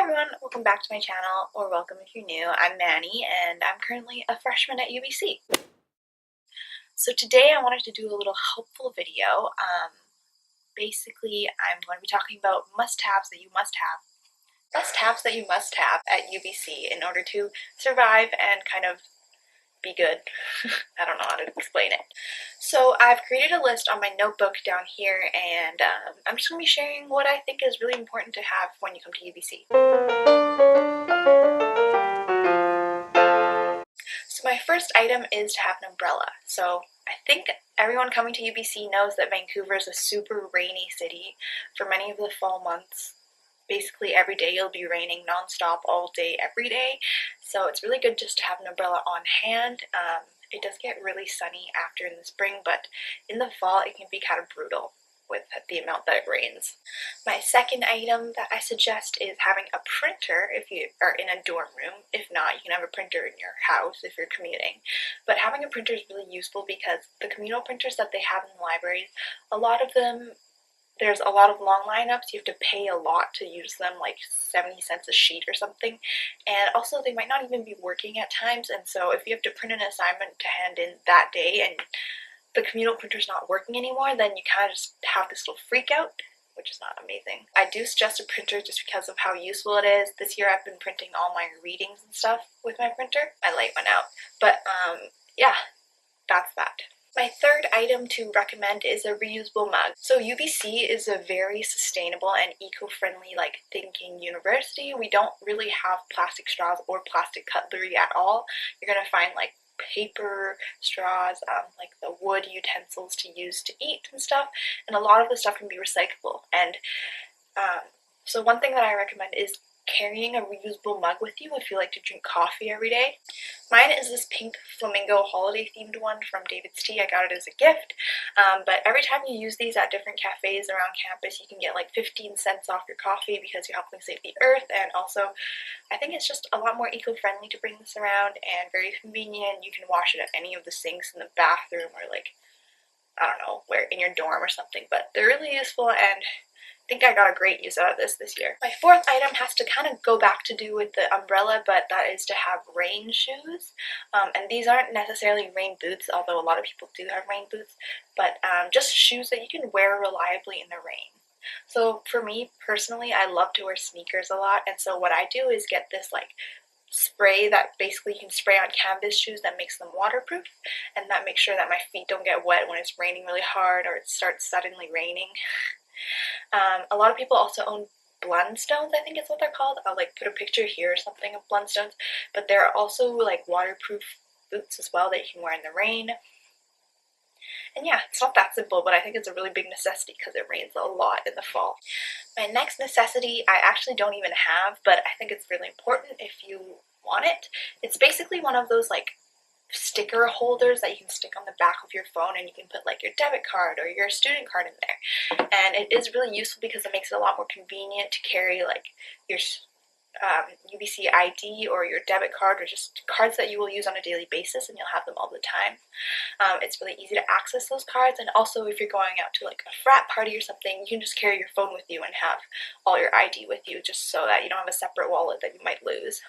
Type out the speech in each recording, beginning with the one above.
everyone, welcome back to my channel, or welcome if you're new. I'm Manny, and I'm currently a freshman at UBC. So today I wanted to do a little helpful video. Basically, I'm going to be talking about must-haves that you must have. Must-haves that you must have at UBC in order to survive and kind of be good. I don't know how to explain it. So I've created a list on my notebook down here, and I'm just going to be sharing what I think is really important to have when you come to UBC. So my first item is to have an umbrella. So I think everyone coming to UBC knows that Vancouver is a super rainy city for many of the fall months. Basically every day it'll be raining nonstop all day, every day. So it's really good just to have an umbrella on hand. It does get really sunny after in the spring, but in the fall it can be kind of brutal with the amount that it rains. My second item that I suggest is having a printer if you are in a dorm room. If not, you can have a printer in your house if you're commuting. But having a printer is really useful because the communal printers that they have in the libraries, a lot of them, there's a lot of long lineups. You have to pay a lot to use them, like 70 cents a sheet or something. And also they might not even be working at times, and so if you have to print an assignment to hand in that day and the communal printer's not working anymore, then you kind of just have this little freak out, which is not amazing. I do suggest a printer just because of how useful it is. This year I've been printing all my readings and stuff with my printer. My light went out. But yeah, that's that. My third item to recommend is a reusable mug. So UBC is a very sustainable and eco-friendly thinking university. We don't really have plastic straws or plastic cutlery at all. You're gonna find paper straws, like the wood utensils to use to eat and stuff, and a lot of the stuff can be recyclable. And so one thing that I recommend is carrying a reusable mug with you if you like to drink coffee every day. Mine is this pink flamingo holiday themed one from David's Tea. I got it as a gift, but every time you use these at different cafes around campus, you can get 15 cents off your coffee because you're helping save the earth. And also I think it's just a lot more eco-friendly to bring this around and very convenient. You can wash it at any of the sinks in the bathroom or I don't know, where in your dorm or something, but they're really useful, and I think I got a great use out of this year. My fourth item has to kind of go back to do with the umbrella, but that is to have rain shoes. And these aren't necessarily rain boots, although a lot of people do have rain boots, but just shoes that you can wear reliably in the rain. So for me personally, I love to wear sneakers a lot, and so what I do is get this spray that basically you can spray on canvas shoes that makes them waterproof, and that makes sure that my feet don't get wet when it's raining really hard or it starts suddenly raining. A lot of people also own Blundstones, I think is what they're called. I'll put a picture here or something of Blundstones, but there are also waterproof boots as well that you can wear in the rain. And yeah, it's not that simple, but I think it's a really big necessity because it rains a lot in the fall. My next necessity I actually don't even have, but I think it's really important if you want it. It's basically one of those sticker holders that you can stick on the back of your phone, and you can put your debit card or your student card in there. And it is really useful because it makes it a lot more convenient to carry your UBC ID or your debit card, or just cards that you will use on a daily basis, and you'll have them all the time. It's really easy to access those cards, and also if you're going out to a frat party or something, you can just carry your phone with you and have all your ID with you, just so that you don't have a separate wallet that you might lose.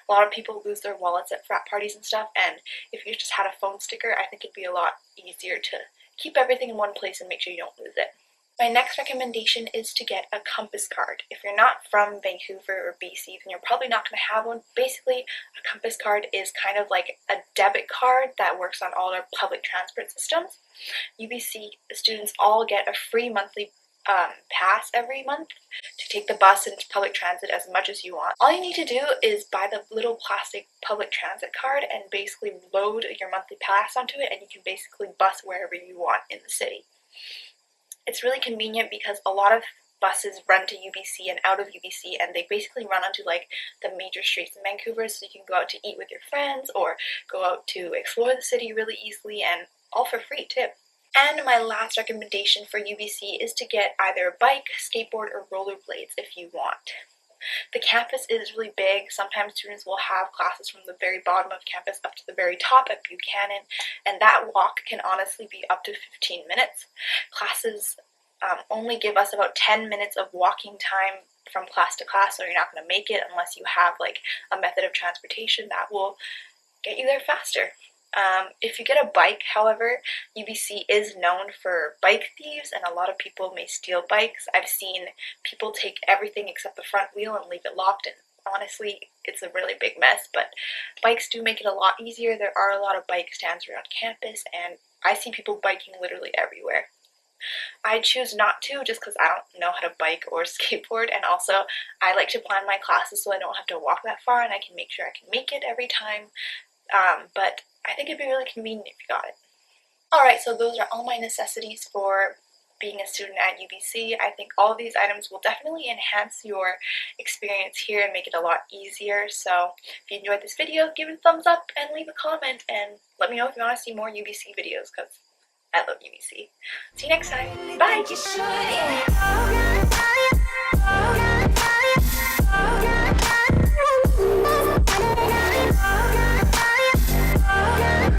A lot of people lose their wallets at frat parties and stuff, and if you just had a phone sticker, I think it'd be a lot easier to keep everything in one place and make sure you don't lose it. My next recommendation is to get a compass card. If you're not from Vancouver or BC, then you're probably not going to have one. Basically, a compass card is kind of like a debit card that works on all our public transport systems. UBC students all get a free monthly pass every month to take the bus and public transit as much as you want. All you need to do is buy the little plastic public transit card and basically load your monthly pass onto it, and you can basically bus wherever you want in the city. It's really convenient because a lot of buses run to UBC and out of UBC, and they basically run onto the major streets in Vancouver, so you can go out to eat with your friends or go out to explore the city really easily, and all for free too. And my last recommendation for UBC is to get either a bike, skateboard, or rollerblades if you want. The campus is really big. Sometimes students will have classes from the very bottom of campus up to the very top at Buchanan, and that walk can honestly be up to 15 minutes. Classes only give us about 10 minutes of walking time from class to class, so you're not going to make it unless you have like a method of transportation that will get you there faster. If you get a bike, however, UBC is known for bike thieves, and a lot of people may steal bikes. I've seen people take everything except the front wheel and leave it locked, and honestly, it's a really big mess, but bikes do make it a lot easier. There are a lot of bike stands around campus, and I see people biking literally everywhere. I choose not to just because I don't know how to bike or skateboard, and also I like to plan my classes so I don't have to walk that far and I can make sure I can make it every time. But I think it'd be really convenient if you got it. Alright, so those are all my necessities for being a student at UBC. I think all of these items will definitely enhance your experience here and make it a lot easier. So if you enjoyed this video, give it a thumbs up and leave a comment, and let me know if you want to see more UBC videos because I love UBC. See you next time. Bye!